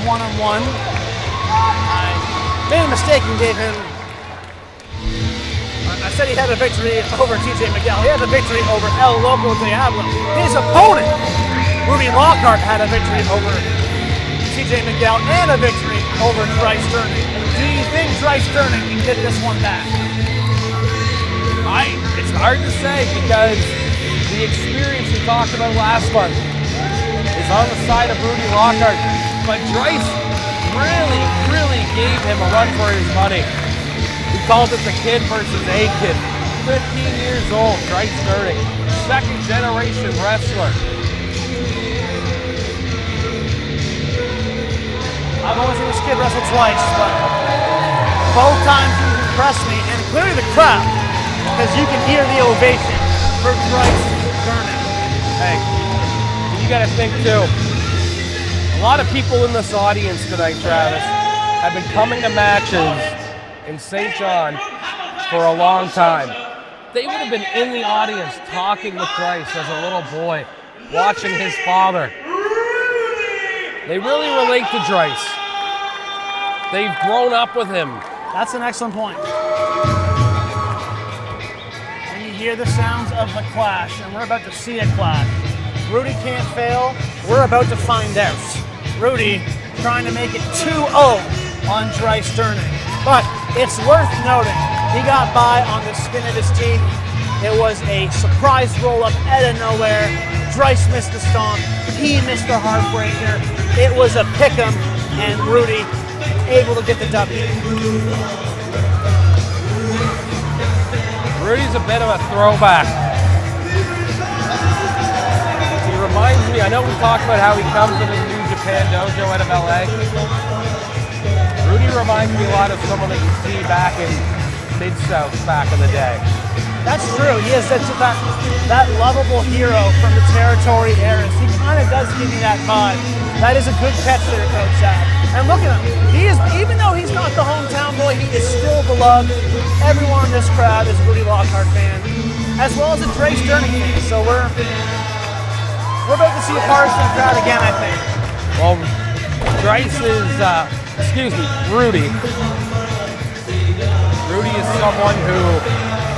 one-on-one. I made a mistake and gave him... I said he had a victory over TJ Miguel. He had a victory over El Loco Diablo. His opponent, Rudy Lockhart, had a victory over TJ Miguel and a victory over Draice Durning. Do you think Draice Durning can get this one back? It's hard to say because the experience we talked about last month is on the side of Rudy Lockhart, but Draice really gave him a run for his money. We called it the kid versus a kid. 15 years old, Draice Durning, second generation wrestler. I've only seen this kid wrestle twice, but both times he's impressed me, and clearly the crowd, because you can hear the ovation for Draice Durning. Hey, you gotta think too. A lot of people in this audience tonight, Travis, have been coming to matches in St. John for a long time. They would have been in the audience talking with Draice as a little boy, watching his father. They really relate to Draice. They've grown up with him. That's an excellent point. And you hear the sounds of the clash, and we're about to see a clash. Rudy can't fail. We're about to find out. Rudy trying to make it 2-0 on Draice Durning. But it's worth noting, he got by on the skin of his teeth. It was a surprise roll-up out of nowhere. Draice missed the stomp. He missed the heartbreaker. It was a pick'em, and Rudy able to get the W. Rudy's a bit of a throwback. He reminds me, I know we talked about how he comes to the new Japan Dojo out of L.A. Rudy reminds me a lot of someone that you see back in Mid-South back in the day. That's true. He is that lovable hero from the territory eras. He kind of does give me that vibe. That is a good catch there, Coach Zach. And look at him. He is, even though he's not the hometown boy, he is still beloved. Everyone in this crowd is a Rudy Lockhart fan, as well as a Draice Durning fan. So we're about to see a partisan crowd again, I think. Well, Draice is, Rudy. Rudy is someone who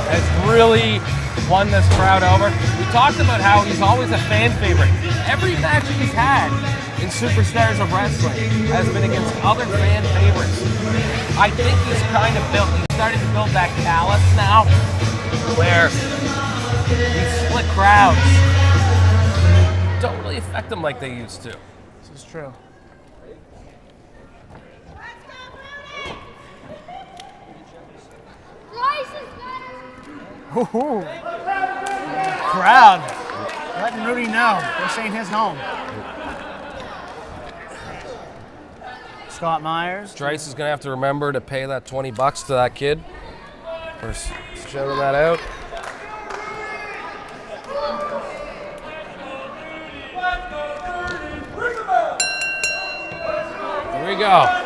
has really won this crowd over. We talked about how he's always a fan favorite. Every match he's had in Superstars of Wrestling has been against other fan favorites. I think he's starting to build that callus now, where these split crowds don't really affect him like they used to. This is true. Ooh. Crowd letting Rudy know this ain't his home. Scott Myers. Draice is gonna have to remember to pay that $20 to that kid for shouting that out. Here we go.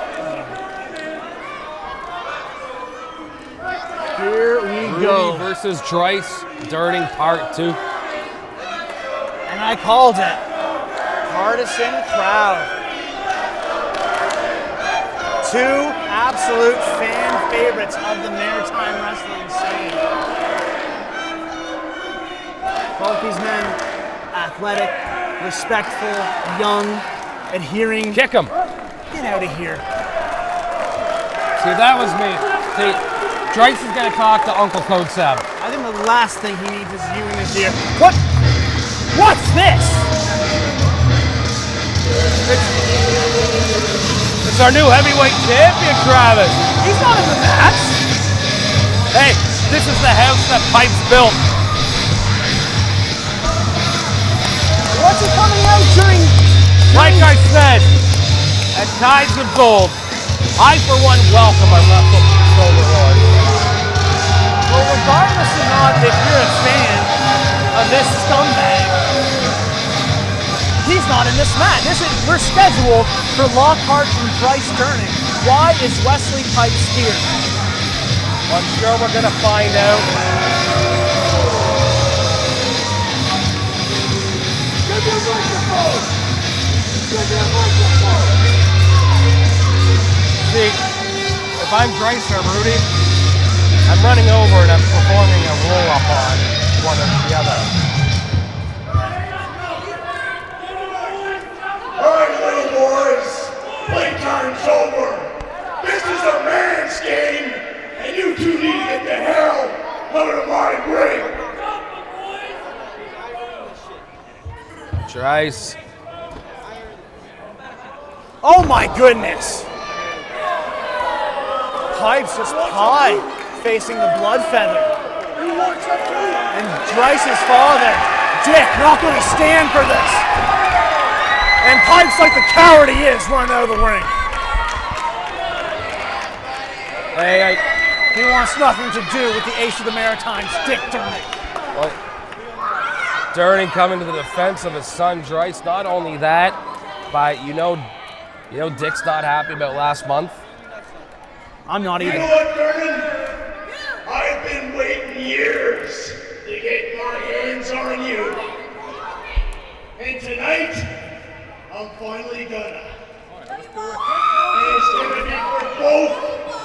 Here we go. Rudy versus Draice Durning Part 2. And I called it. Partisan crowd. Two absolute fan favorites of the maritime wrestling scene. Both these men, athletic, respectful, young, adhering. Kick him. Get out of here. See, that was me. See, Draice is going to talk to Uncle Kotsab. I think the last thing he needs is you in his ear. What? What's this? It's our new heavyweight champion, Travis. He's not in the match. Hey, this is the house that Pipes built. What's he coming out during? Like I said, at Tides of Gold, I for one welcome our Wrestle Overlord. Well, regardless or not, if you're a fan of this scumbag, he's not in this match. We're scheduled for Lockhart and Draice Durning. Why is Wesley Pipes here? Well, I'm sure we're going to find out. Give me a microphone! Give me a microphone! I'm Draice or Rudy, I'm running over and I'm performing a roll-up on one or the other. All right, little boys, playtime's over. This is a man's game, and you two need to get the hell out of my ring. Draice. Oh my goodness! Pipe's just high, facing the blood feather. And Draice's father, Dick, not going to stand for this. And Pipe's like the coward he is, running out of the ring. Hey, He wants nothing to do with the ace of the Maritimes, Dick Durning. well, Durning coming to the defense of his son, Draice. Not only that, but you know Dick's not happy about last month. I'm not You either. know what, Vernon? I've been waiting years to get my hands on you. And tonight, I'm finally gonna. And it's gonna be for both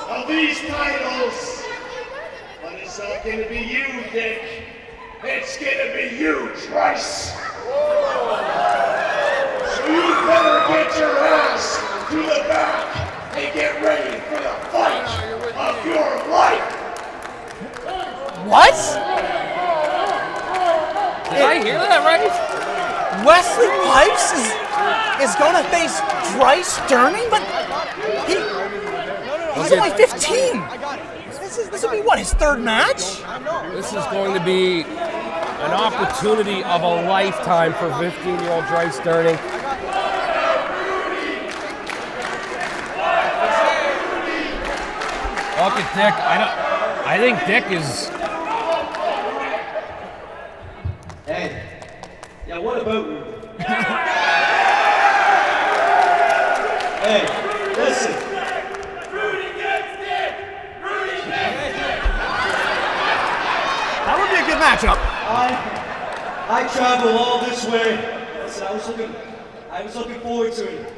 of these titles. But it's not gonna be you, Dick. It's gonna be you, Draice. So you better get your ass to the back and get ready for the fight of your life. What? Did I hear that right? Wesley Pipes is going to face Draice Durning, but he's only 15. This will be what, his third match? This is going to be an opportunity of a lifetime for 15-year-old Draice Durning. Look at Dick. I think Dick is. Hey, yeah, what about you? Hey, listen. That would be a good matchup. I travel all this way. Listen, I was looking forward to it.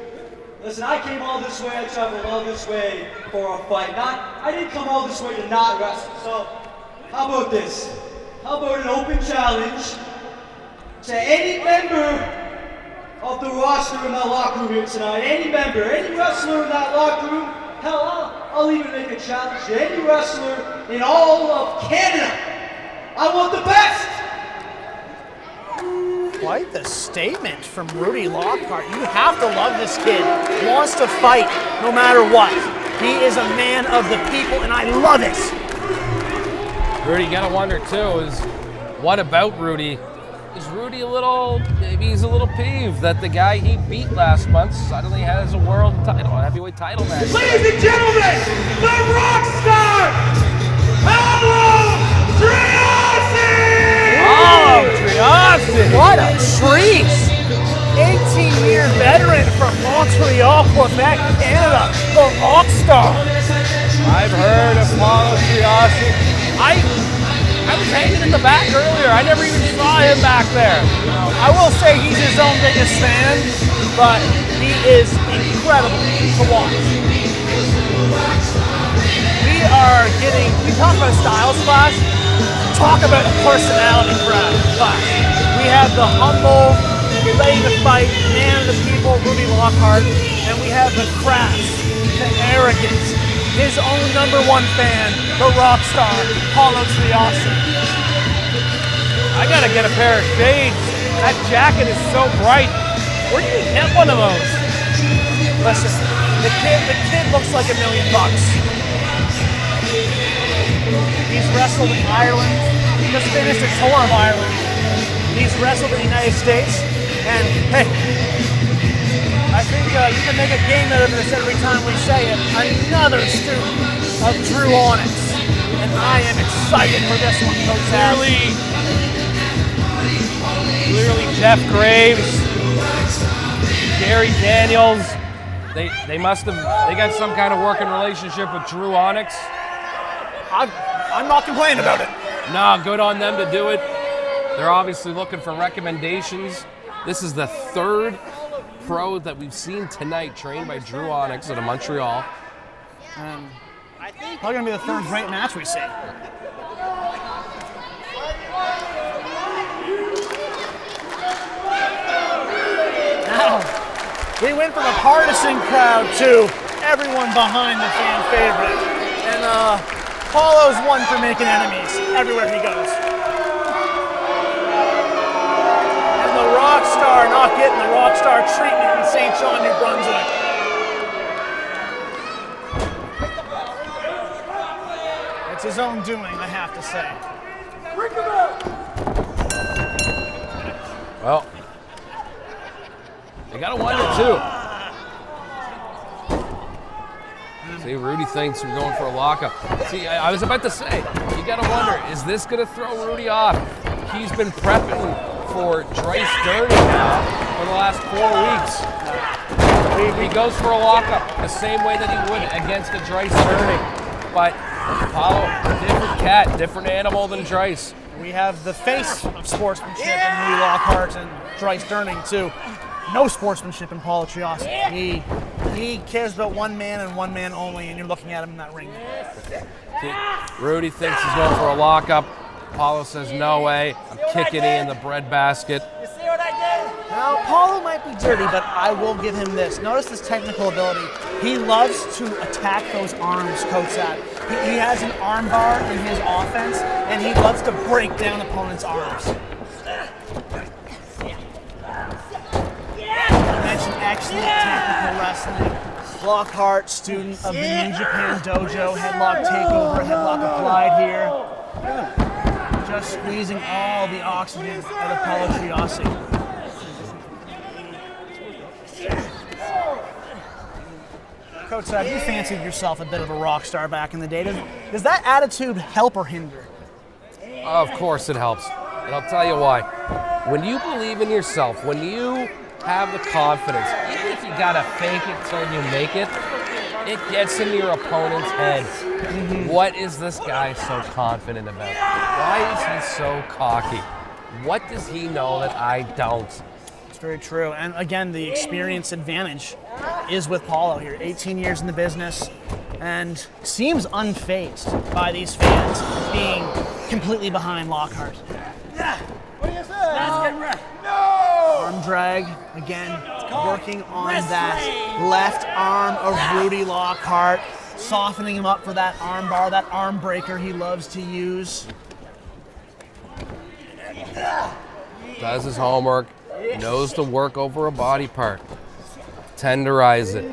Listen, I came all this way, I traveled all this way for a fight. I didn't come all this way to not wrestle. So, how about this? How about an open challenge to any member of the roster in that locker room here tonight? Any member, any wrestler in that locker room? Hell, I'll even make a challenge to any wrestler in all of Canada. I want the best! Quite the statement from Rudy Lockhart. You have to love this kid. Wants to fight no matter what. He is a man of the people, and I love it. Rudy, you gotta wonder too, is what about Rudy? Is Rudy maybe he's a little peeved that the guy he beat last month suddenly has a world title, a heavyweight title match. Ladies and gentlemen, the Rockstar Paolo Triassi! Oh, Triassi! What a treat! 18-year veteran from Montreal, Quebec, Canada, the Rockstar. I've heard of Paolo Triassi. I was hanging in the back earlier. I never even saw him back there. I will say he's his own biggest fan, but he is incredible to watch. We talk about a styles clash, talk about a personality clash. We have the humble, ready to fight, man of the people, Rudy Lockhart, and we have the crass, the arrogance, his own #1 fan, the Rockstar Paolo Triassi. I gotta get a pair of shades. That jacket is so bright. Where do you get one of those? Listen, the kid looks like $1 million. He's wrestled in Ireland. He just finished a tour of Ireland. He's wrestled in the United States. And hey, I think you can make a game out of this every time we say it. Another student of Drew Onyx. And I am excited for this one, Coach Harley. Clearly Jeff Graves, Gary Daniels, they got some kind of working relationship with Drew Onyx. I'm not complaining about it. No, good on them to do it. They're obviously looking for recommendations. This is the third pro that we've seen tonight trained by Drew Onyx out of Montreal. Probably gonna be the third great match we see. Now, we went from a partisan crowd to everyone behind the fan favorite. And Paolo's one for making enemies everywhere he goes. And the Rockstar not getting the Rockstar treatment in St. John, New Brunswick. It's his own doing, I have to say. Well, you gotta wonder too. See, Rudy thinks we're going for a lockup. See, I was about to say, you gotta wonder, is this gonna throw Rudy off? He's been prepping for Draice Durning now for the last 4 weeks. He goes for a lockup the same way that he would against a Draice Durning. But Paolo, different cat, different animal than Draice. We have the face of sportsmanship in Rudy Lockhart and Draice Durning too. No sportsmanship in Paolo Triassi. He cares about one man and one man only, and you're looking at him in that ring. See, Rudy thinks he's going for a lockup. Paolo says, no way, I'm kicking in the breadbasket. You see what I did? Now, Paolo might be dirty, but I will give him this. Notice his technical ability. He loves to attack those arms, Kotsabasakis. He has an arm bar in his offense, and he loves to break down opponents' arms. I mentioned excellent technical wrestling. Lockhart, student of the New Japan Dojo, headlock takeover, headlock applied here. Just squeezing all the oxygen out of Paolo Triassi. Kotsabasakis, you fancied yourself a bit of a rock star back in the day. Does that attitude help or hinder? Of course it helps. And I'll tell you why. When you believe in yourself, when you have the confidence, even if you gotta fake it till you make it, it gets in your opponent's head. What is this guy so confident about? Why is he so cocky? What does he know that I don't? It's very true. And again, the experience advantage is with Paolo here. 18 years in the business and seems unfazed by these fans being completely behind Lockhart. What do you say? Arm drag, again, working on that left arm of Rudy Lockhart, softening him up for that arm bar, that arm breaker he loves to use. Does his homework, knows to work over a body part, tenderize it.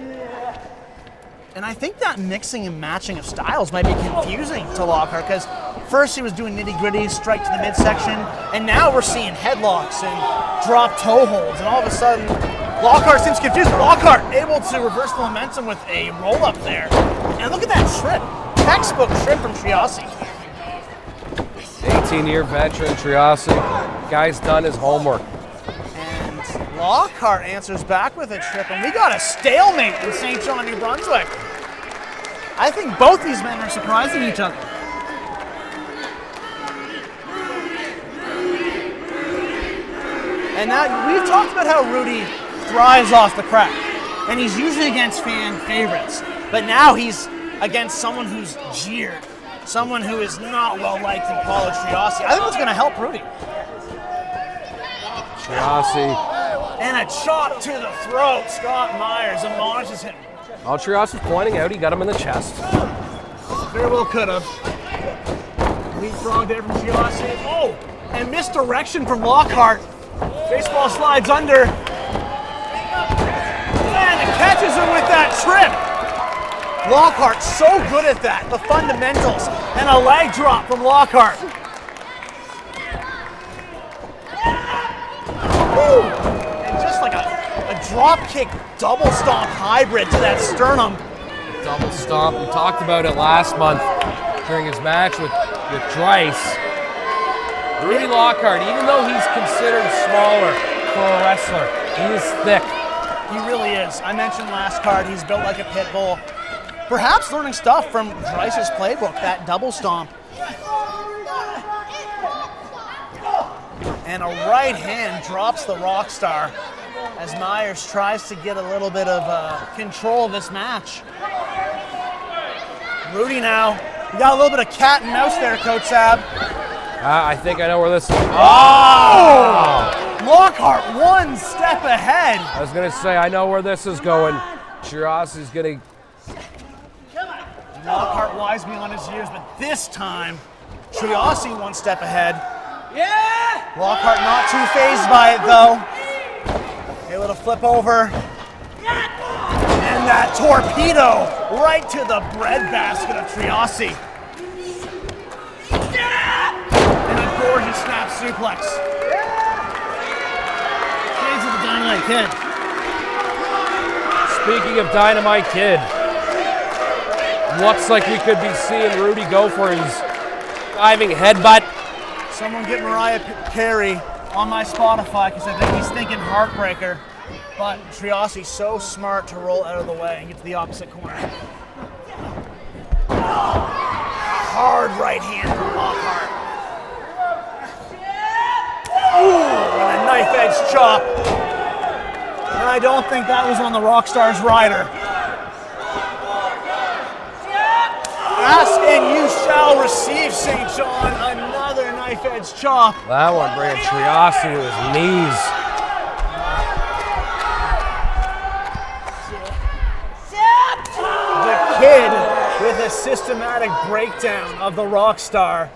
And I think that mixing and matching of styles might be confusing to Lockhart, because first he was doing nitty-gritty, strike to the midsection, and now we're seeing headlocks and drop toe holds, and all of a sudden Lockhart seems confused. Lockhart able to reverse the momentum with a roll-up there. And look at that trip. Textbook trip from Triassi. 18-year veteran Triassi. Guy's done his homework. And Lockhart answers back with a trip, and we got a stalemate in St. John, New Brunswick. I think both these men are surprising each other. And now we've talked about how Rudy thrives off the crowd, and he's usually against fan favorites. But now he's against someone who's jeered, someone who is not well liked in Paolo Triassi. I think it's going to help Rudy. Triassi. And a chop to the throat. Scott Myers admonishes him. All Triassi's pointing out, he got him in the chest. Very well could have. Leapfrog there from Triassi. Oh, and misdirection from Lockhart. Baseball slides under. And it catches him with that trip. Lockhart so good at that. The fundamentals. And a leg drop from Lockhart. Woo. And just like a drop kick double stomp hybrid to that sternum. Double stomp. We talked about it last month during his match with Draice. Rudy Lockhart, even though he's considered smaller for a wrestler, he is thick. He really is. I mentioned last card, he's built like a pit bull. Perhaps learning stuff from Draice's playbook, that double stomp. And a right hand drops the Rockstar as Myers tries to get a little bit of control of this match. Rudy now. You got a little bit of cat and mouse there, Kotsab. I think I know where this is. Oh! Lockhart one step ahead. I was going to say, I know where this is going. Triassi's going to... Lockhart wise beyond his years, but this time, Triassi one step ahead. Yeah! Lockhart not too phased by it though. Able to flip over. And that torpedo right to the breadbasket of Triassi. And a gorgeous snap suplex. Shades of the Dynamite Kid. Speaking of Dynamite Kid, looks like we could be seeing Rudy go for his diving headbutt. Someone get Mariah Carey on my Spotify because I think he's thinking Heartbreaker. But Triassi's so smart to roll out of the way and get to the opposite corner. Hard right hand from Lockhart. Ooh, and a knife edge chop. And I don't think that was on the Rockstar's rider. Ask and you shall receive, St. John. Another knife edge chop. That one bringing Triassi to his knees. The Kid with a systematic breakdown of the Rockstar.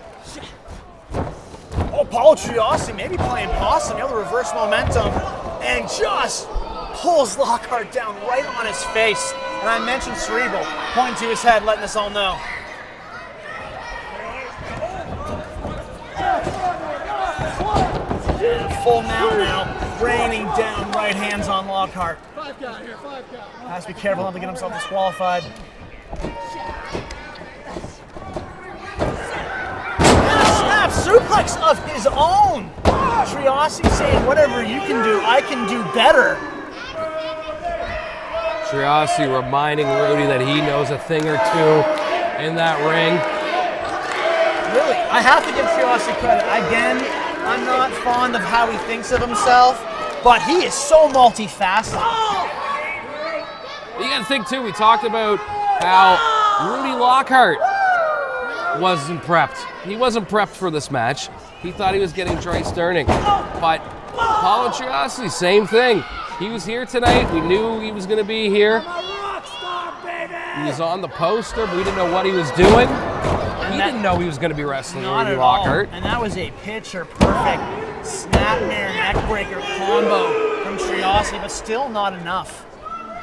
Oh, Paolo Triassi maybe playing possum, able to reverse momentum and just pulls Lockhart down right on his face. And I mentioned cerebral, pointing to his head, letting us all know. And full mount now, raining down right hands on Lockhart. 5 count here, 5 count. Has to be careful not to get himself disqualified. And a snap suplex of his own. Triassi saying, whatever you can do, I can do better. Triassi reminding Rudy that he knows a thing or two in that ring. Really, I have to give Triassi credit. Again, I'm not fond of how he thinks of himself, but he is so multifaceted. You gotta think too, we talked about how Rudy Lockhart wasn't prepped. He wasn't prepped for this match. He thought he was getting Draice Durning. But Paolo Triassi, same thing. He was here tonight. We knew he was gonna be here. He was on the poster, but we didn't know what he was doing. He didn't know he was gonna be wrestling Rudy Lockhart. And that was a picture perfect snapmare neckbreaker combo from Triassi, but still not enough.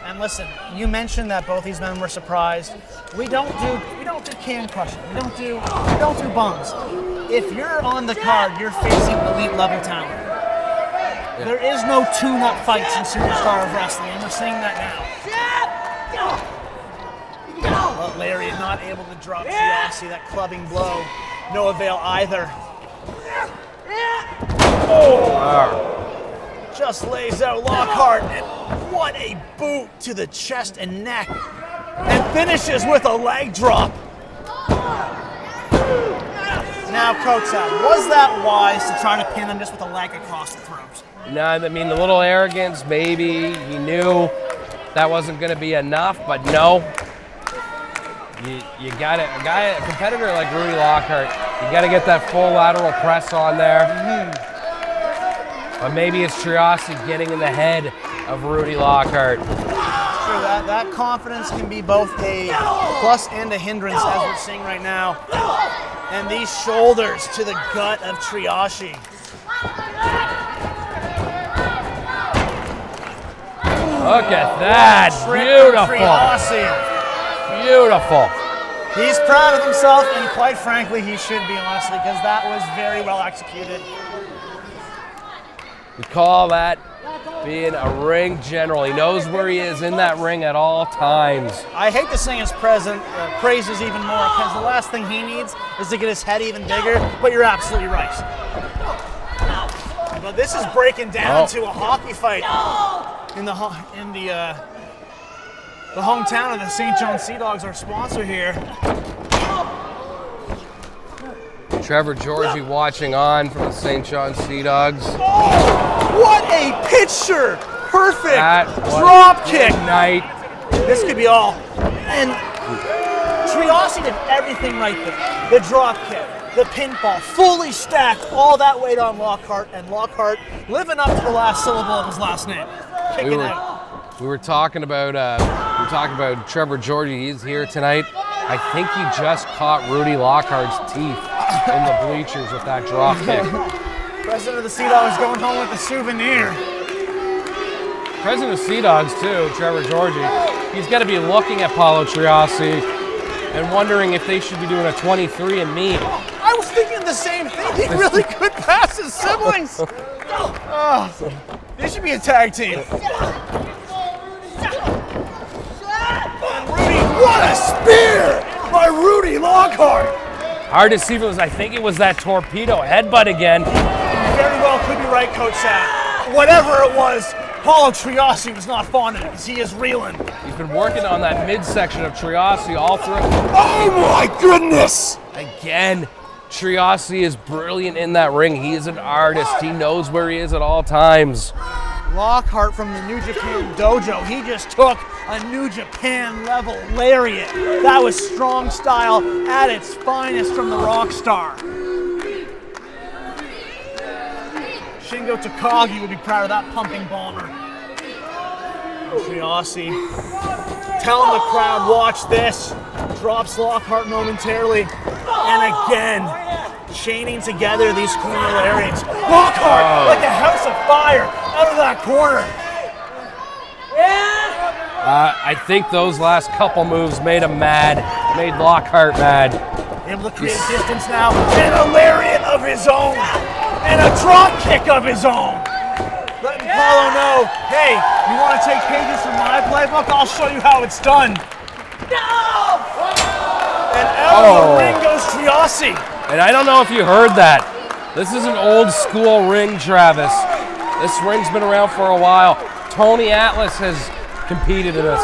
And listen, you mentioned that both these men were surprised. We don't do can crushing. We don't do bums. If you're on the card, you're facing elite level talent. Yeah. There is no tune-up fights in Superstar of Wrestling, and we're seeing that now. But Larry not able to drop Triassi, that clubbing blow. No avail either. Oh! Just lays out Lockhart, and what a boot to the chest and neck. And finishes with a leg drop. Now, Kotsab, was that wise to try to pin him just with a leg across the throat? No, I mean, the little arrogance, maybe. He knew that wasn't going to be enough, but no. You got it. A competitor like Rudy Lockhart, you got to get that full lateral press on there. But maybe it's Triassi getting in the head of Rudy Lockhart. Sure, that confidence can be both a plus and a hindrance, as we're seeing right now. And these shoulders to the gut of Triassi. Look at that. Beautiful. Beautiful. He's proud of himself, and quite frankly, he should be, honestly, because that was very well executed. We call that being a ring general. He knows where he is in that ring at all times. I hate to sing his praises even more, because the last thing he needs is to get his head even bigger, but you're absolutely right. But this is breaking down to a hockey fight in the hometown of the St. John Sea Dogs, our sponsor here. Trevor Georgie watching on from the St. John Sea Dogs. What a picture! Perfect drop kick. Night. This could be all. And Triassi Triassi did everything right there. The drop kick, the pinfall, fully stacked all that weight on Lockhart, and Lockhart living up to the last syllable of his last name. Kicking out. We were talking about Trevor Georgie. He's here tonight. I think he just caught Rudy Lockhart's teeth in the bleachers with that drop kick. President of the Sea Dogs going home with a souvenir. President of Sea Dogs too, Trevor Georgie. He's got to be looking at Paolo Triassi and wondering if they should be doing a 23andMe. I was thinking the same thing. He really could pass his siblings. They should be a tag team. And Rudy, what a spear by Rudy Lockhart. Hard to see if it was, I think it was that torpedo headbutt again. Very well could be right, Coach Sam. Whatever it was, Paolo Triassi was not fond of it because he is reeling. He's been working on that midsection of Triassi all through. Oh my goodness! Again, Triassi is brilliant in that ring. He is an artist. He knows where he is at all times. Lockhart from the New Japan Dojo, he just took a New Japan level lariat. That was strong style at its finest from the Rockstar. Shingo Takagi would be proud of that pumping bomber. Triassi telling the crowd, watch this. Drops Lockhart momentarily. And again, chaining together these corner lariats. Lockhart, like a house of fire, out of that corner. I think those last couple moves made him mad, made Lockhart mad. Able to create distance now, and a lariat of his own, and a drop kick of his own. Letting Paolo know, hey, you want to take pages from my playbook? I'll show you how it's done. No! And out of the ring goes Triassi. And I don't know if you heard that. This is an old school ring, Travis. This ring's been around for a while. Tony Atlas has competed in this.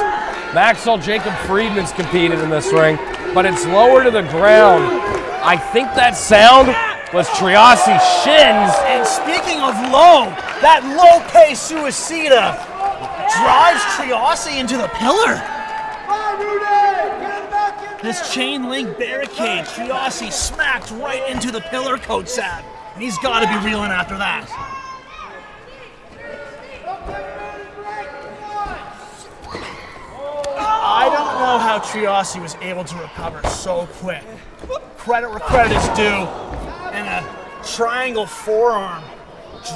Maxwell Jacob Friedman's competed in this ring, but it's lower to the ground. I think that sound was Triassi's shins. And speaking of low, that Lope Suicida drives Triassi into the pillar. This chain link barricade, Triassi smacked right into the pillar, Kotsab. And he's got to be reeling after that. I don't know how Triassi was able to recover so quick. Credit where credit is due. And a triangle forearm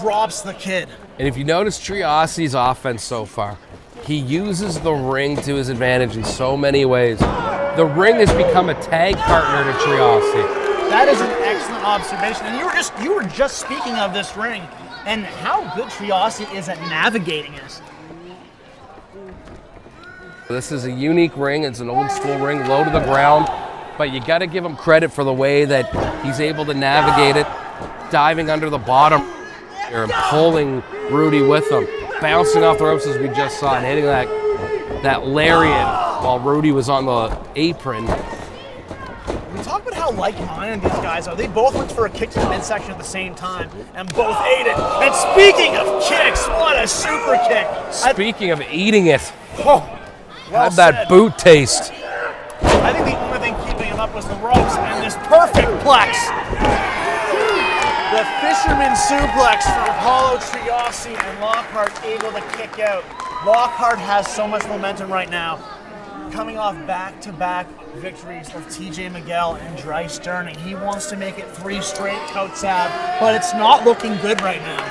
drops the kid. And if you notice Triassi's offense so far, he uses the ring to his advantage in so many ways. The ring has become a tag partner to Triassi. That is an excellent observation. And you were just speaking of this ring and how good Triassi is at navigating it. This is a unique ring. It's an old school ring, low to the ground, but you got to give him credit for the way that he's able to navigate it, diving under the bottom here and pulling Rudy with him, bouncing off the ropes as we just saw, and hitting that lariat while Rudy was on the apron. We talk about how like-minded these guys are. They both went for a kick to the midsection at the same time, and both ate it. And speaking of kicks, what a super kick! Speaking of eating it, Well had that said. boot taste. I think the only thing keeping him up was the ropes and this perfect plex. The fisherman suplex from Paolo Triassi, and Lockhart able to kick out. Lockhart has so much momentum right now, coming off back-to-back victories of TJ Miguel and Draice Durning. He wants to make it 3 straight, Kotsab, but it's not looking good right now.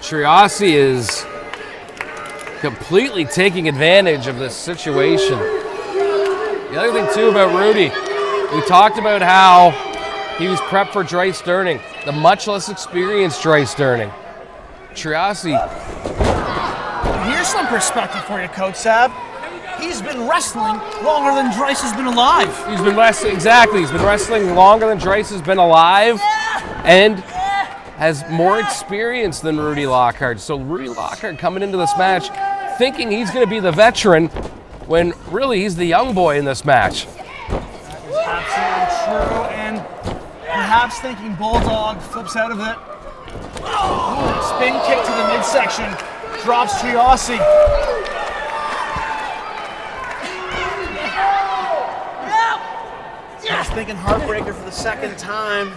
Triassi is completely taking advantage of this situation. The other thing too about Rudy, we talked about how he was prepped for Draice Durning, the much less experienced Draice Durning. Triassi. Here's some perspective for you, Kotsab. He's been wrestling longer than Draice has been alive. He's been wrestling, exactly. He's been wrestling longer than Draice has been alive, and has more experience than Rudy Lockhart. So Rudy Lockhart coming into this match thinking he's going to be the veteran when really he's the young boy in this match. Absolutely true, and perhaps thinking Bulldog flips out of it. Ooh, spin kick to the midsection, drops Triassi. thinking heartbreaker for the second time.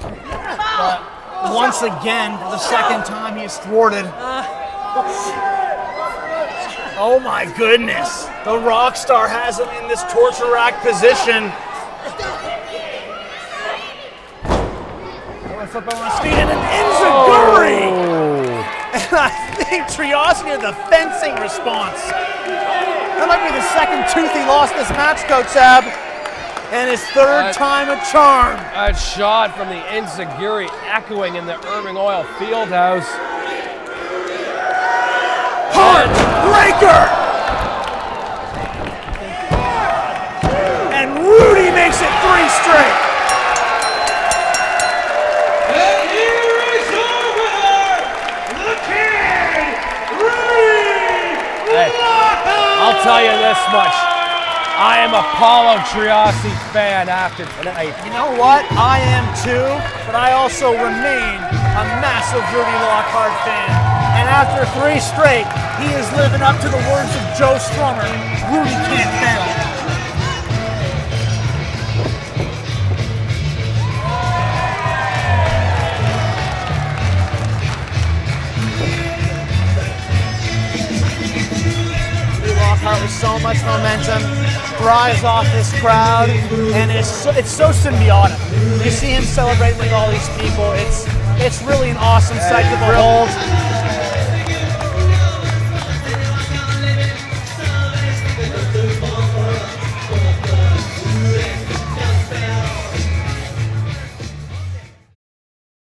But once again, for the second time, he's thwarted. Oh my goodness. The Rockstar has him in this torture rack position. Flip on his feet and an enziguri! And I think Triassi had the fencing response. That might be the second tooth he lost this match, Kotsab. And his third time a charm. A shot from the enziguri echoing in the Irving Oil Field House. Heartbreaker! And Rudy makes it 3 straight. I'll tell you this much. I am a Paolo Triassi fan after tonight. You know what? I am too, but I also remain a massive Rudy Lockhart fan. And after 3 straight, he is living up to the words of Joe Strummer. Rudy can't fail. Lockhart with so much momentum, thrives off this crowd, and it's so symbiotic. You see him celebrating with all these people. It's really an awesome sight to behold.